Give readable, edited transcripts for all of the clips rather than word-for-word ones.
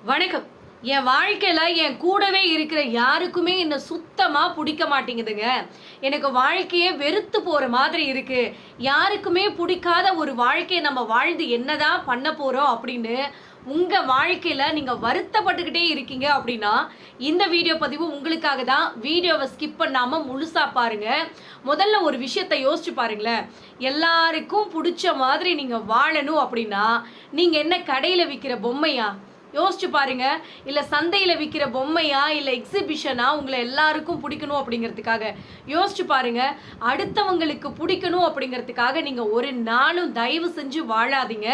வணக்கம். என் வாழ்க்கையில என் கூடவே இருக்கிற யாருக்குமே என்ன சுத்தமா புடிக்க மாட்டேங்குதுங்க. எனக்கு வாழ்க்கையே வெறுத்து போற மாதிரி இருக்கு. யாருக்குமே புடிக்காத ஒரு வாழ்க்கைய நம்ம வாழ்ந்து என்னதான் பண்ண போறோம் அப்படின்னு, உங்க வாழ்க்கையில நீங்க வருத்தப்பட்டுக்கிட்டே இருக்கீங்க அப்படின்னா, இந்த வீடியோ பதிவு உங்களுக்காக தான். வீடியோவ ஸ்கிப் பண்ணாம முழுசா பாருங்க. முதல்ல ஒரு விஷயத்த யோசிச்சு பாருங்களேன். எல்லாருக்கும் புடிச்ச மாதிரி நீங்க வாழணும் அப்படின்னா, நீங்க என்ன கடையில விக்கிற பொம்மையா? யோசிச்சு பாருங்க. இல்ல சந்தையில விக்கிற பொம்மையா, இல்ல எக்ஸிபிஷனா உங்கள எல்லாருக்கும் புடிக்கணும் அப்படிங்கிறதுக்காக. யோசிச்சு பாருங்க. அடுத்தவங்களுக்கு புடிக்கணும் அப்படிங்கிறதுக்காக நீங்க ஒரு நாளும் தயவு செஞ்சு வாழாதீங்க.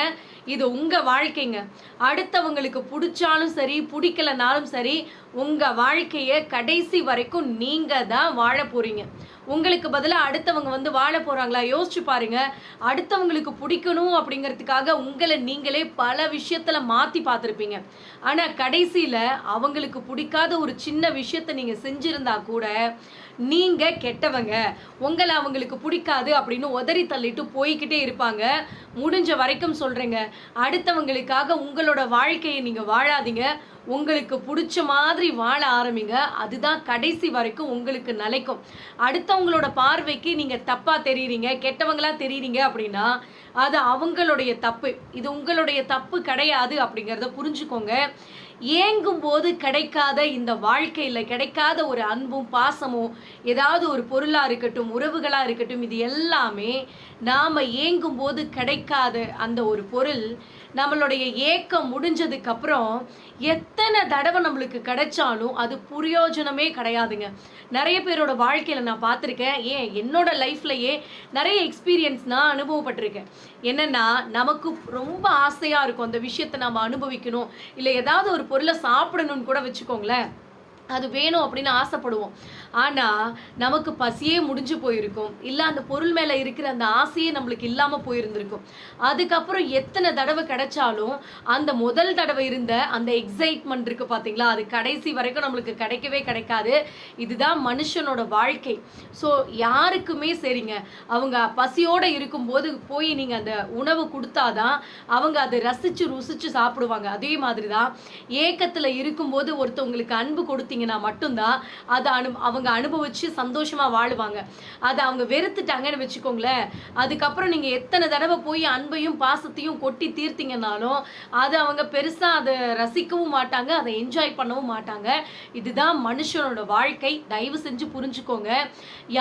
இது உங்க வாழ்க்கைங்க. அடுத்தவங்களுக்கு புடிச்சாலும் சரி, புடிக்கலனாலும் சரி, உங்க வாழ்க்கைய கடைசி வரைக்கும் நீங்க தான் வாழப் போறீங்க. உங்களுக்கு பதிலா அடுத்தவங்க வந்து வாழப் போறாங்களா? யோசிச்சு பாருங்க. அடுத்தவங்களுக்கு புடிக்கணும் அப்படிங்கிறதுக்காக உங்கள நீங்களே பல விஷயத்துல மாத்தி பார்த்திருப்பீங்க. ஆனா கடைசியில அவங்களுக்கு புடிக்காத ஒரு சின்ன விஷயத்த நீங்க செஞ்சிருந்தா கூட, நீங்க கெட்டவங்க. உங்கள அவங்களுக்கு புடிக்காது அப்படின்னு உதறி தள்ளிட்டு போய்க்கிட்டே இருப்பாங்க. முடிஞ்ச வரைக்கும் சொல்றேங்க. அடுத்தவங்களுக்காக உங்களோட வாழ்க்கைய நீங்க வாழாதீங்க. உங்களுக்கு புடிச்ச மாதிரி வாழ ஆரம்பிங்க. அதுதான் கடைசி வரைக்கும் உங்களுக்கு நிலைக்கும். அடுத்தவங்களோட பார்வைக்கு நீங்க தப்பா தெரியிறீங்க, கெட்டவங்களா தெரியிறீங்க அப்படின்னா, அது அவங்களுடைய தப்பு. இது உங்களுடைய தப்பு கிடையாது அப்படிங்கிறத புரிஞ்சுக்கோங்க. ஏங்கும்போது கிடைக்காத இந்த வாழ்க்கையில கிடைக்காத ஒரு அன்பும், பாசமும், ஏதாவது ஒரு பொருளா இருக்கட்டும், உறவுகளா இருக்கட்டும், இது எல்லாமே நாம ஏங்கும்போது கிடைக்காத அந்த ஒரு பொருள், நம்மளுடைய ஏக்கம் முடிஞ்சதுக்கு அப்புறம் எத்தனை தடவை நம்மளுக்கு கிடைச்சாலும் அது பிரயோஜனமே கிடையாதுங்க. நெறைய பேரோட வாழ்க்கையில நான் பார்த்துருக்கேன். ஏன் என்னோட லைஃப்லயே நெறைய எக்ஸ்பீரியன்ஸ் நான் அனுபவப்பட்டிருக்கேன். என்னன்னா, நமக்கு ரொம்ப ஆசையா இருக்கும் அந்த விஷயத்த நாம அனுபவிக்கணும். இல்ல ஏதாவது ஒரு பொருள சாப்பிடணும்னு கூட வச்சுக்கோங்களேன். அது வேணும் அப்படின்னு ஆசைப்படுவோம். ஆனா, நமக்கு பசியே முடிஞ்சு போயிருக்கும். இல்ல அந்த பொருள் மேல இருக்கிற அந்த ஆசையே நம்மளுக்கு இல்லாம போயிருந்திருக்கும். அதுக்கப்புறம் எத்தன தடவ கிடைச்சாலும், அந்த முதல் தடவ இருந்த அந்த எக்ஸைட்மென்ட் இருக்கு பார்த்தீங்களா? அது கடைசி வரைக்கும் நம்மளுக்கு கிடைக்கவே கிடைக்காது. இதுதான் மனுஷனோட வாழ்க்கை. ஸோ, யாருக்குமே சரிங்க. அவங்க பசியோட இருக்கும்போது போய் நீங்க அந்த உணவு குடுத்தா தான், அவங்க அத ரசிச்சு, ருசிச்சு சாப்பிடுவாங்க. அதே மாதிரி தான் ஏக்கத்துல இருக்கும்போது ஒருத்தவங்களுக்கு அன்பு கொடுத்தீங்கன்னா மட்டும் தான், அத அவங்க அனுபவிச்சு சந்தோஷமா வாழுவாங்க. அத அவங்க வெறுத்துட்டாங்கன்னு வச்சுக்கோங்களேன், அதுக்கப்புறம் நீங்க எத்தன தடவ போய் அன்பையும், பாசத்தையும் கொட்டி தீர்த்தீங்கன்னாலும், அத அவங்க பெருசா அத ரசிக்கவும் மாட்டாங்க, அத என்ஜாய் பண்ணவும் மாட்டாங்க. இதுதான் மனுஷனோட வாழ்க்கை. தயவு செஞ்சு புரிஞ்சுக்கோங்க.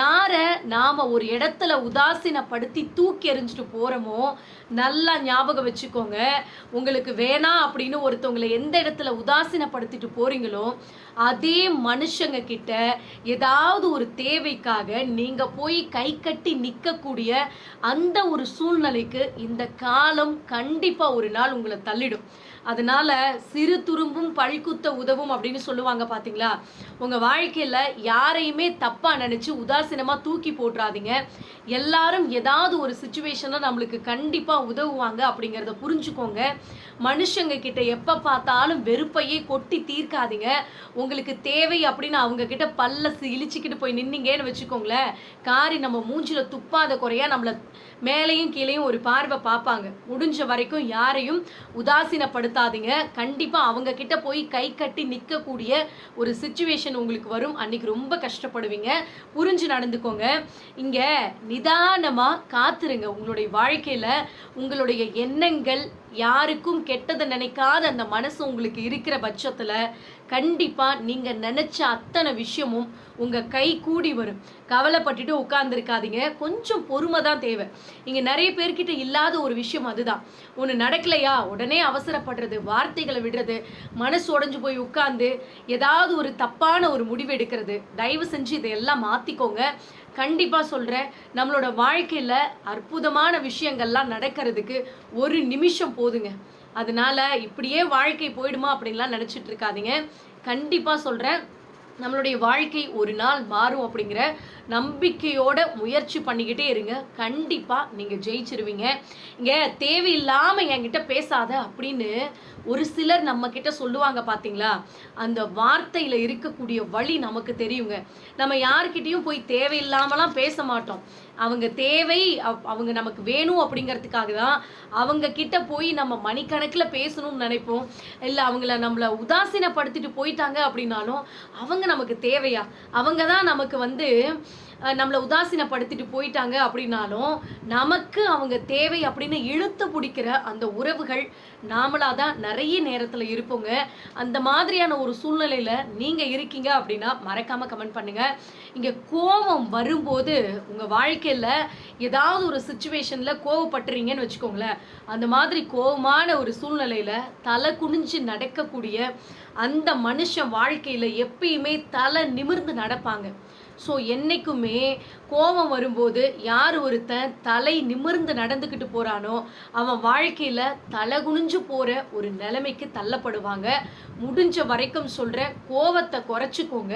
யார நாம ஒரு இடத்துல உதாசீனப்படுத்தி தூக்கி எறிஞ்சுட்டு போறோமோ, நல்லா ஞாபகம் வச்சுக்கோங்க. உங்களுக்கு வேணாம் அப்படின்னு ஒருத்தவங்கள எந்த இடத்துல உதாசீனப்படுத்திட்டு போறீங்களோ, அதே மனுஷங்க கிட்ட ஏதாவது ஒரு தேவைக்காக நீங்க போய் கை கட்டி நிக்கக்கூடிய அந்த ஒரு சூழ்நிலைக்கு இந்த காலம் கண்டிப்பா ஒரு நாள் உங்கள தள்ளிடும். அதனால சிறு துரும்பும் பல்குத்த உதவும் அப்படின்னு சொல்லுவாங்க பாத்தீங்களா? உங்க வாழ்க்கையில யாரையுமே தப்பா நினைச்சு உதாசீனமா தூக்கி போட்றாதீங்க. எல்லாரும் ஏதாவது ஒரு சிச்சுவேஷன்ல நம்மளுக்கு கண்டிப்பா உதவுவாங்க அப்படிங்கிறத புரிஞ்சுக்கோங்க. மனுஷங்க கிட்ட எப்ப பார்த்தாலும் வெறுப்பையே கொட்டி தீர்க்காதீங்க. உங்களுக்கு தேவை அப்படின்னு அவங்க கிட்ட பல்ல இளிச்சுக்கிட்டு போய் நின்னீங்கன்னு வச்சுக்கோங்களேன், காரி நம்ம மூஞ்சில துப்பாத குறையா நம்மள மேலேயும் கீழேயும் ஒரு பார்வை பார்ப்பாங்க. முடிஞ்ச வரைக்கும் யாரையும் உதாசீனப்படுத்தாதீங்க. கண்டிப்பா அவங்க கிட்ட போய் கை கட்டி நிக்கக்கூடிய ஒரு சிச்சுவேஷன் உங்களுக்கு வரும். அன்னைக்கு ரொம்ப கஷ்டப்படுவீங்க. புரிஞ்சு நடந்துக்கோங்க. இங்க நிதானமா காத்துருங்க. உங்களுடைய வாழ்க்கையில உங்களுடைய எண்ணங்கள் யாருக்கும் கெட்டத நினைக்காத அந்த மனசு உங்களுக்கு இருக்கிற பட்சத்துல, கண்டிப்பா நீங்க நெனச்ச அத்தன விஷயமும் உங்க கை கூடி வரும். கவலைப்பட்டுட்டு உட்கார்ந்திருக்காதீங்க. கொஞ்சம் பொறுமை தான் தேவை. இங்க நெறைய பேர்கிட்ட இல்லாத ஒரு விஷயம் அதுதான். ஒண்ணு நடக்கலையா, உடனே அவசரப்படுறது, வார்த்தைகள விடுறது, மனசு உடைஞ்சு போய் உட்கார்ந்து ஏதாவது ஒரு தப்பான ஒரு முடிவு எடுக்கிறது. தயவு செஞ்சு இதையெல்லாம் மாத்திக்கோங்க. கண்டிப்பா சொல்றேன். நம்மளோட வாழ்க்கையில அற்புதமான விஷயங்கள்லாம் நடக்கிறதுக்கு ஒரு நிமிஷம் போதுங்க. அதனால இப்படியே வாழ்க்கை போயிடுமா அப்படின்லாம் நினைச்சிட்டு இருக்காதீங்க. கண்டிப்பா சொல்றேன். நம்மளுடைய வாழ்க்கை ஒரு நாள் மாறும் அப்படிங்கிற நம்பிக்கையோட முயற்சி பண்ணிக்கிட்டே இருங்க. கண்டிப்பா நீங்க ஜெயிச்சிருவீங்க. இங்க தேவையில்லாம என்கிட்ட பேசாத அப்படின்னு ஒரு சிலர் நம்ம கிட்ட சொல்லுவாங்க பாத்தீங்களா? அந்த வார்த்தையில இருக்கக்கூடிய வலி நமக்கு தெரியுங்க. நம்ம யார்கிட்டயும் போய் தேவையில்லாமலாம் பேச மாட்டோம். அவங்க தேவை அவங்க நமக்கு வேணும் அப்படிங்கிறதுக்காக தான் அவங்க கிட்ட போய் நம்ம மணிக்கணக்கில் பேசணும்னு நினைப்போம். இல்லை அவங்கள நம்மளை உதாசீனப்படுத்திட்டு போயிட்டாங்க அப்படின்னாலும் அவங்க நமக்கு தேவையா? அவங்க தான் நமக்கு வந்து நம்மளை உதாசீனப்படுத்திட்டு போயிட்டாங்க அப்படின்னாலும் நமக்கு அவங்க தேவை அப்படின்னு இழுத்து பிடிக்கிற அந்த உறவுகள் நாமளா தான் நிறைய நேரத்தில் இருப்போங்க. அந்த மாதிரியான ஒரு சூழ்நிலையில நீங்க இருக்கீங்க அப்படின்னா மறக்காம கமெண்ட் பண்ணுங்க. இங்க கோபம் வரும்போது உங்க வாழ்க்கையில ஏதாவது ஒரு சுச்சுவேஷன்ல கோவப்பட்டுறீங்கன்னு வச்சுக்கோங்களேன். அந்த மாதிரி கோபமான ஒரு சூழ்நிலையில தலை குனிஞ்சு நடக்கக்கூடிய அந்த மனுஷன் வாழ்க்கையில எப்பயுமே தலை நிமிர்ந்து நடப்பாங்க. ஸோ என்னைக்குமே கோபம் வரும்போது யார் ஒருத்தன் தலை நிமிர்ந்து நடந்துக்கிட்டு போறானோ அவன் வாழ்க்கையில தலை குனிஞ்சு போற ஒரு நிலைமைக்கு தள்ளப்படுவாங்க. முடிஞ்ச வரைக்கும் சொல்ற கோபத்தை குறைச்சிக்கோங்க.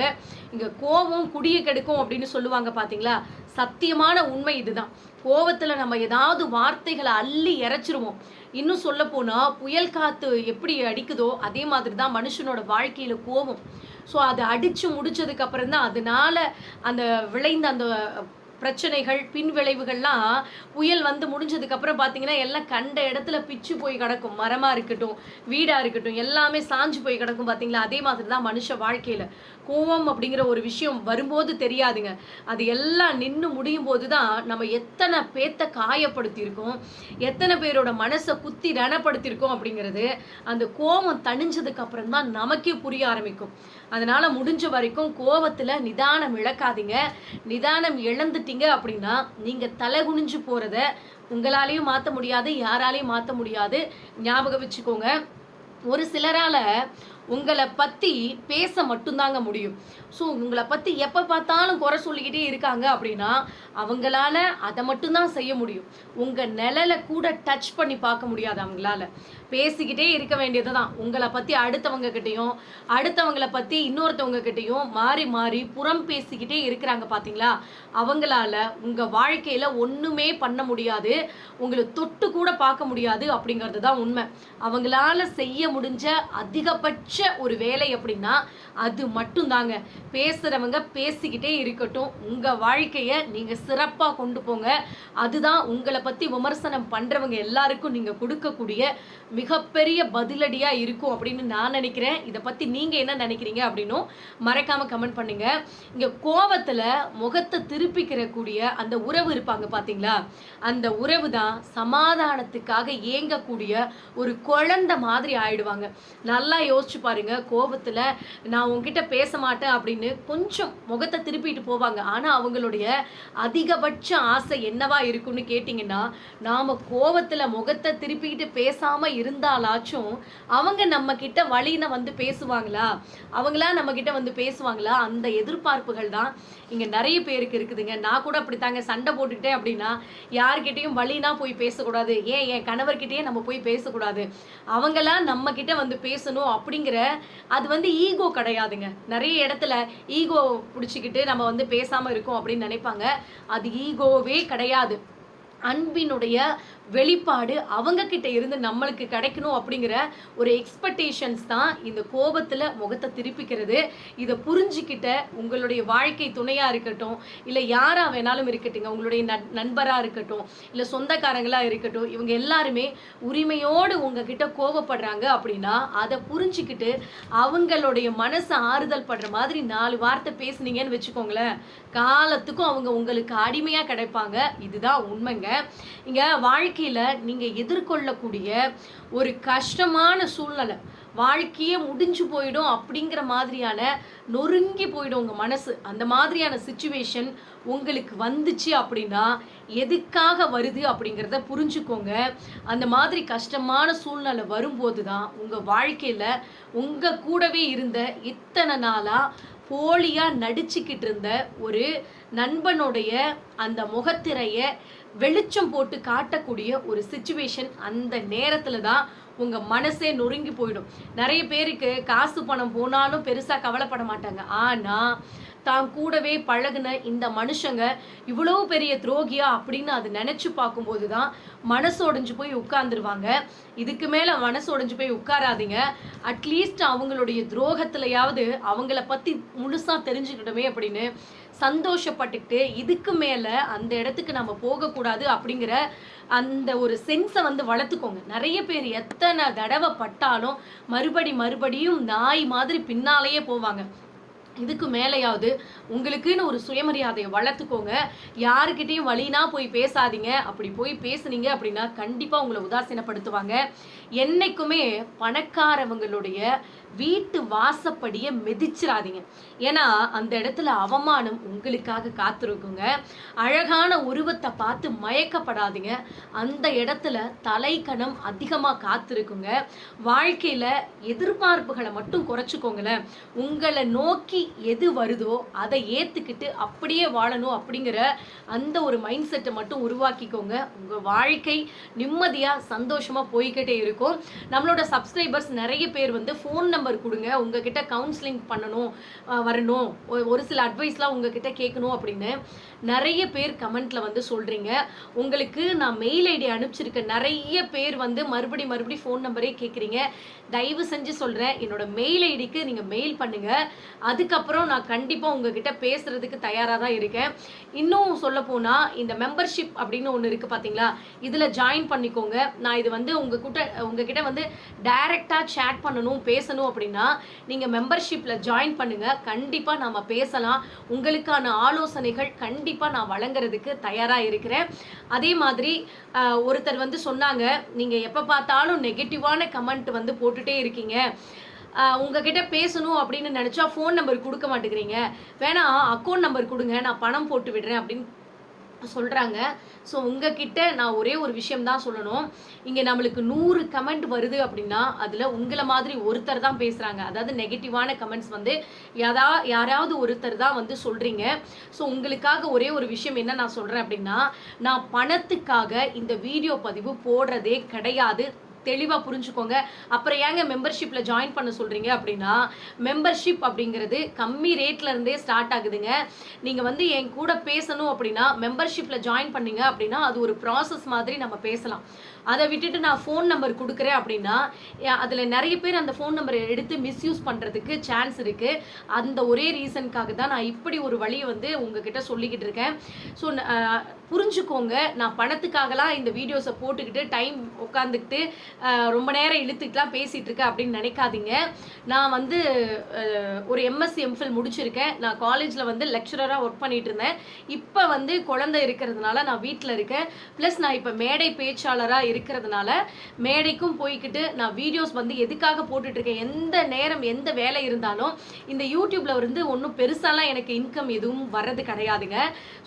இங்க கோபம் குடிய கெடுக்கும் அப்படின்னு சொல்லுவாங்க பாத்தீங்களா? சத்தியமான உண்மை இதுதான். கோபத்துல நம்ம ஏதாவது வார்த்தைகளை அள்ளி இறைச்சிருவோம். இன்னும் சொல்ல போனா புயல் காத்து எப்படி அடிக்குதோ அதே மாதிரி தான் மனுஷனோட வாழ்க்கையில கோபம். ஸோ அதை அடிச்சு முடிச்சதுக்கு அப்புறம் தான் அதனால அந்த விளைந்த அந்த பிரச்சனைகள் பின் விளைவுகள்லாம் புயல் வந்து முடிஞ்சதுக்கு அப்புறம் பார்த்தீங்கன்னா எல்லாம் கண்ட இடத்துல பிச்சு போய் கிடக்கும். மரமா இருக்கட்டும், வீடா இருக்கட்டும், எல்லாமே சாஞ்சு போய் கிடக்கும். பார்த்தீங்களா? அதே மாதிரி தான் மனுஷ வாழ்க்கையில கோவம் அப்படிங்கிற ஒரு விஷயம் வரும்போது தெரியாதுங்க. அது எல்லாம் நின்று முடியும் போது தான் நம்ம எத்தனை பேத்த காயப்படுத்தியிருக்கோம், எத்தனை பேரோட மனசை குத்தி ரணப்படுத்தியிருக்கோம் அப்படிங்கிறது அந்த கோவம் தணிஞ்சதுக்கு அப்புறம் தான் நமக்கே புரிய ஆரம்பிக்கும். அதனால முடிஞ்ச வரைக்கும் கோவத்துல நிதானம் இழக்காதீங்க. நிதானம் இழந்துட்டீங்க அப்படின்னா நீங்க தலை குனிஞ்சு போறத உங்களாலையும் மாற்ற முடியாது, யாராலையும் மாற்ற முடியாது. ஞாபகம் வச்சுக்கோங்க. ஒரு சிலரால உங்களை பத்தி பேச மட்டும்தாங்க முடியும். ஸோ உங்களை பத்தி எப்ப பார்த்தாலும் குறை சொல்லிக்கிட்டே இருக்காங்க அப்படின்னா அவங்களால அதை மட்டும்தான் செய்ய முடியும். உங்க நிழலை கூட டச் பண்ணி பார்க்க முடியாது அவங்களால. பேசிக்கிட்டே இருக்க வேண்டியதுதான். உங்களை பத்தி அடுத்தவங்க கிட்டையும் அடுத்தவங்களை பத்தி இன்னொருத்தவங்க கிட்டையும் மாறி மாறி புறம் பேசிக்கிட்டே இருக்கிறாங்க பாத்தீங்களா? அவங்களால உங்க வாழ்க்கையில ஒண்ணுமே பண்ண முடியாது, உங்களை தொட்டு கூட பார்க்க முடியாது அப்படிங்கிறது தான் உண்மை. அவங்களால செய்ய முடிஞ்ச அதிகபட்ச ஒரு வேலை அப்படின்னா அது மட்டும் தாங்க. பேசுறவங்க பேசிக்கிட்டே இருக்கட்டும். உங்க வாழ்க்கைய நீங்க சிறப்பா கொண்டு போங்க. அதுதான் உங்களை பத்தி விமர்சனம் பண்றவங்க எல்லாருக்கும் நீங்க கொடுக்கக்கூடிய மிகப்பெரிய பதிலடியா இருக்கும் அப்படின்னு நான் நினைக்கிறேன். இதை பத்தி நீங்க என்ன நினைக்கிறீங்க அப்படின்னும் மறக்காம கமெண்ட் பண்ணுங்க. இங்க கோவத்துல முகத்தை திருப்பிக்கிற கூடிய அந்த உறவு இருப்பாங்க பாத்தீங்களா? அந்த உறவு தான் சமாதானத்துக்காக ஏங்கக்கூடிய ஒரு குழந்தை மாதிரி ஆயிடுவாங்க. நல்லா யோசிச்சு பாருங்க. கோபத்துல நான் உங்ககிட்ட பேச மாட்டேன் அப்படின்னு கொஞ்சம் முகத்தை திருப்பிட்டு போவாங்க. ஆனா அவங்களுடைய அதிகபட்ச ஆசை என்னவா இருக்கும்னு கேட்டீங்கன்னா, நாம கோபத்துல முகத்தை திருப்பிக்கிட்டு பேசாம இருந்தாலாச்சும் அவங்க நம்ம கிட்ட வழியின வந்து பேசுவாங்களா, அவங்களா நம்ம கிட்ட வந்து பேசுவாங்களா, அந்த எதிர்பார்ப்புகள் தான் இங்க நிறைய பேருக்கு இருக்குதுங்க. நான் கூட அப்படித்தாங்க. சண்டை போட்டுக்கிட்டேன் அப்படின்னா யார்கிட்டையும் வழினா போய் பேசக்கூடாது, ஏன் என் கணவர்கிட்டயே நம்ம போய் பேசக்கூடாது, அவங்களா நம்ம கிட்ட வந்து பேசணும் அப்படிங்கிற அது வந்து ஈகோ கிடையாதுங்க. நிறைய இடத்துல ஈகோ பிடிச்சிக்கிட்டு நம்ம வந்து பேசாம இருக்கோம் அப்படின்னு நினைப்பாங்க. அது ஈகோவே கிடையாது. அன்பினுடைய வெளிப்பாடு அவங்க கிட்ட இருந்து நம்மளுக்கு கிடைக்கணும் அப்படிங்கிற ஒரு எக்ஸ்பெக்டேஷன்ஸ் தான் இந்த கோபத்துல முகத்தை திருப்பிக்கிறது. இதை புரிஞ்சுக்கிட்ட உங்களுடைய வாழ்க்கை துணையா இருக்கட்டும், இல்லை யாரா வேணாலும் இருக்கட்டுங்க, உங்களுடைய நண்பரா இருக்கட்டும், இல்லை சொந்தக்காரங்களா இருக்கட்டும், இவங்க எல்லாருமே உரிமையோடு உங்ககிட்ட கோபப்படுறாங்க அப்படின்னா அதை புரிஞ்சுக்கிட்டு அவங்களுடைய மனசை ஆறுதல் படுற மாதிரி 4 வார்த்தை பேசுனீங்கன்னு வச்சுக்கோங்களேன், காலத்துக்கும் அவங்க உங்களுக்கு அடிமையா கிடைப்பாங்க. இதுதான் உண்மைங்க. இங்க வாழ்க்கையில நீங்க எதிர்கொள்ளக்கூடிய ஒரு கஷ்டமான சூழ்நிலை, வாழ்க்கையே முடிஞ்சு போயிடும் அப்படிங்கிற மாதிரியான நொறுங்கி போயிடும் உங்க மனசு. அந்த மாதிரியான சிச்சுவேஷன் உங்களுக்கு வந்துச்சு அப்படின்னா எதுக்காக வருது அப்படிங்கிறத புரிஞ்சுக்கோங்க. அந்த மாதிரி கஷ்டமான சூழ்நிலை வரும்போது தான் உங்க வாழ்க்கையில உங்க கூடவே இருந்த இத்தனை நாளா போலியா நடிச்சுக்கிட்டு இருந்த ஒரு நண்பனுடைய அந்த முகத்திரைய வெளிச்சம் போட்டு காட்டக்கூடிய ஒரு சிச்சுவேஷன் அந்த நேரத்துல தான் உங்கள் மனசே நொறுங்கி போயிடும். நிறைய பேருக்கு காசு பணம் போனாலும் பெருசாக கவலைப்பட மாட்டாங்க. ஆனால் தான் கூடவே பழகுன இந்த மனுஷங்க இவ்வளோ பெரிய துரோகியா அப்படின்னு அது நினச்சி பார்க்கும்போது தான் மனசு உடைஞ்சு போய் உட்கார்ந்துருவாங்க. இதுக்கு மேலே மனசு உடைஞ்சு போய் உட்காராதீங்க. அட்லீஸ்ட் அவங்களுடைய துரோகத்திலையாவது அவங்கள பற்றி முழுசாக தெரிஞ்சுக்கிட்டோமே அப்படின்னு சந்தோஷப்பட்டுக்கிட்டு இதுக்கு மேலே அந்த இடத்துக்கு நம்ம போகக்கூடாது அப்படிங்கிற அந்த ஒரு சென்ஸை வந்து வளர்த்துக்கோங்க. நிறைய பேர் எத்தனை தடவை பட்டாலும் மறுபடியும் நாய் மாதிரி பின்னாலேயே போவாங்க. இதுக்கு மேலேயாவது உங்களுக்குன்னு ஒரு சுயமரியாதையை வளர்த்துக்கோங்க. யாருக்கிட்டையும் வழினா போய் பேசாதீங்க. அப்படி போய் பேசுனீங்க அப்படின்னா கண்டிப்பாக உங்களை உதாசீனப்படுத்துவாங்க. என்னைக்குமே பணக்காரவங்களுடைய வீட்டு வாசப்படியை மிதிச்சிடாதீங்க. ஏன்னா அந்த இடத்துல அவமானம் உங்களுக்காக காத்திருக்குங்க. அழகான உருவத்தை பார்த்து மயக்கப்படாதீங்க. அந்த இடத்துல தலைக்கணம் அதிகமாக காத்திருக்குங்க. வாழ்க்கையில் எதிர்பார்ப்புகளை மட்டும் குறைச்சிக்கோங்களேன். உங்களை நோக்கி எது வருதோ அதை ஏற்றுக்கிட்டு அப்படியே வாழணும் அப்படிங்கிற அந்த ஒரு மைண்ட் செட்டை மட்டும் உருவாக்கிக்கோங்க. உங்கள் வாழ்க்கை நிம்மதியாக சந்தோஷமாக போய்கிட்டே இருக்கும். நம்மளோட சப்ஸ்கிரைபர்ஸ் நிறைய பேர் வந்து ஃபோன் நம்பர் கொடுங்க, உங்ககிட்ட கவுன்சிலிங் பண்ணணும், வரணும், ஒரு சில அட்வைஸ்லாம் உங்ககிட்ட கேட்கணும் அப்படின்னு நிறைய பேர் கமெண்ட்ல வந்து சொல்றீங்க. உங்களுக்கு நான் மெயில் ஐடி அனுப்பிச்சிருக்க நிறைய பேர் வந்து மறுபடி ஃபோன் நம்பரே கேட்குறீங்க. தயவு செஞ்சு சொல்கிறேன், என்னோட மெயில் ஐடிக்கு நீங்கள் மெயில் பண்ணுங்க. அதுக்கப்புறம் நான் கண்டிப்பாக உங்ககிட்ட பேசுறதுக்கு தயாராக தான் இருக்கேன். இன்னும் சொல்ல போனால் இந்த மெம்பர்ஷிப் அப்படின்னு ஒன்று இருக்குது பார்த்தீங்களா, இதில் ஜாயின் பண்ணிக்கோங்க. நான் இது வந்து உங்ககிட்ட வந்து டைரெக்டாக சேட் பண்ணணும், பேசணும் அப்படின்னா நீங்கள் மெம்பர்ஷிப்பில் ஜாயின் பண்ணுங்கள். கண்டிப்பாக நாம் பேசலாம். உங்களுக்கான ஆலோசனைகள் கண்டிப்பாக நான் வழங்குறதுக்கு தயாராக இருக்கிறேன். அதே மாதிரி ஒருத்தர் வந்து சொன்னாங்க, நீங்கள் எப்போ பார்த்தாலும் நெகட்டிவான கமெண்ட் வந்து போட்டுகிட்டே இருக்கீங்க, உங்ககிட்ட பேசணும் அப்படின்னு நினச்சா ஃபோன் நம்பர் கொடுக்க மாட்டேங்கிறீங்க, வேணா அக்கௌண்ட் நம்பர் கொடுங்க, நான் பணம் போட்டு விடுறேன் அப்படின்னு சொல்கிறாங்க. ஸோ உங்ககிட்ட நான் ஒரே ஒரு விஷயம் தான் சொல்லணும். இங்கே நம்மளுக்கு 100 கமெண்ட் வருது அப்படின்னா அதில் உங்களை மாதிரி ஒருத்தர் தான் பேசுகிறாங்க. அதாவது நெகட்டிவான கமெண்ட்ஸ் வந்து யாராவது ஒருத்தர் தான் வந்து சொல்கிறீங்க. ஸோ உங்களுக்காக ஒரே ஒரு விஷயம் என்ன நான் சொல்கிறேன் அப்படின்னா, நான் பணத்துக்காக இந்த வீடியோ பதிவு போடுறதே கிடையாது. தெளிவாக புரிஞ்சுக்கோங்க. அப்புறம் ஏங்க மெம்பர்ஷிப்பில் ஜாயின் பண்ண சொல்கிறீங்க அப்படின்னா, மெம்பர்ஷிப் அப்படிங்கிறது கம்மி ரேட்ல இருந்தே ஸ்டார்ட் ஆகுதுங்க. நீங்கள் வந்து என் கூட பேசணும் அப்படின்னா மெம்பர்ஷிப்பில் ஜாயின் பண்ணீங்க அப்படின்னா அது ஒரு ப்ராசஸ் மாதிரி நம்ம பேசலாம். அதை விட்டுட்டு நான் ஃபோன் நம்பர் கொடுக்குறேன் அப்படின்னா அதில் நிறைய பேர் அந்த ஃபோன் நம்பரை எடுத்து மிஸ்யூஸ் பண்ணுறதுக்கு சான்ஸ் இருக்குது. அந்த ஒரே ரீசனுக்காக தான் நான் இப்படி ஒரு வழியை வந்து உங்ககிட்ட சொல்லிக்கிட்டு இருக்கேன். ஸோ புரிஞ்சுக்கோங்க, நான் பணத்துக்காகலாம் இந்த வீடியோஸை போட்டுக்கிட்டு டைம் உட்காந்துக்கிட்டு ரொம்ப நேரம் இழுத்துக்கிட்டுலாம் பேசிகிட்டு இருக்கேன் அப்படின்னு நினைக்காதீங்க. நான் வந்து ஒரு எம்எஸ்சி எம்ஃபில் முடிச்சிருக்கேன். நான் காலேஜில் வந்து லெக்சரராக ஒர்க் பண்ணிட்டு இருந்தேன். இப்போ வந்து குழந்தை இருக்கிறதுனால நான் வீட்டில் இருக்கேன். ப்ளஸ் நான் இப்போ மேடை பேச்சாளராக இருக்கிறதுனால மேடைக்கும் போய்கிட்டு நான் வீடியோஸ் வந்து எதுக்காக போட்டுட்ருக்கேன். எந்த நேரம் எந்த வேலை இருந்தாலும் இந்த யூடியூப்பில் வந்து ஒன்றும் பெருசாலாம் எனக்கு இன்கம் எதுவும் வர்றது கிடையாதுங்க.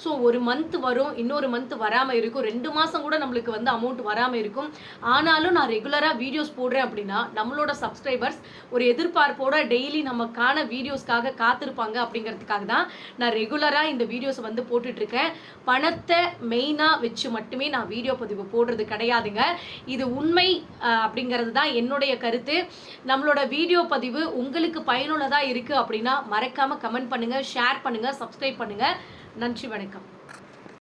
ஸோ ஒரு மந்த் வரும், இன்னொரு மந்த் வராமல் இருக்கும், 2 மாதம் கூட நம்மளுக்கு வந்து அமௌண்ட் வராமல் இருக்கும். ஆனாலும் நான் ரெகுலராக வீடியோஸ் போடுறேன் அப்படின்னா நம்மளோட சப்ஸ்கிரைபர்ஸ் ஒரு எதிர்பார்ப்போட டெய்லி நமக்கான வீடியோஸ்க்காக காத்திருப்பாங்க. அப்படிங்கிறதுக்காக தான் நான் ரெகுலராக இந்த வீடியோஸை வந்து போட்டுட்ருக்கேன். பணத்தை மெயினாக வச்சு மட்டுமே நான் வீடியோ பதிவு போடுறது கிடையாதுங்க. இது உண்மை அப்படிங்கிறது தான் என்னுடைய கருத்து. நம்மளோட வீடியோ பதிவு உங்களுக்கு பயனுள்ளதாக இருக்குது அப்படின்னா மறக்காமல் கமெண்ட் பண்ணுங்கள், ஷேர் பண்ணுங்கள், சப்ஸ்கிரைப் பண்ணுங்கள். நன்றி, வணக்கம்.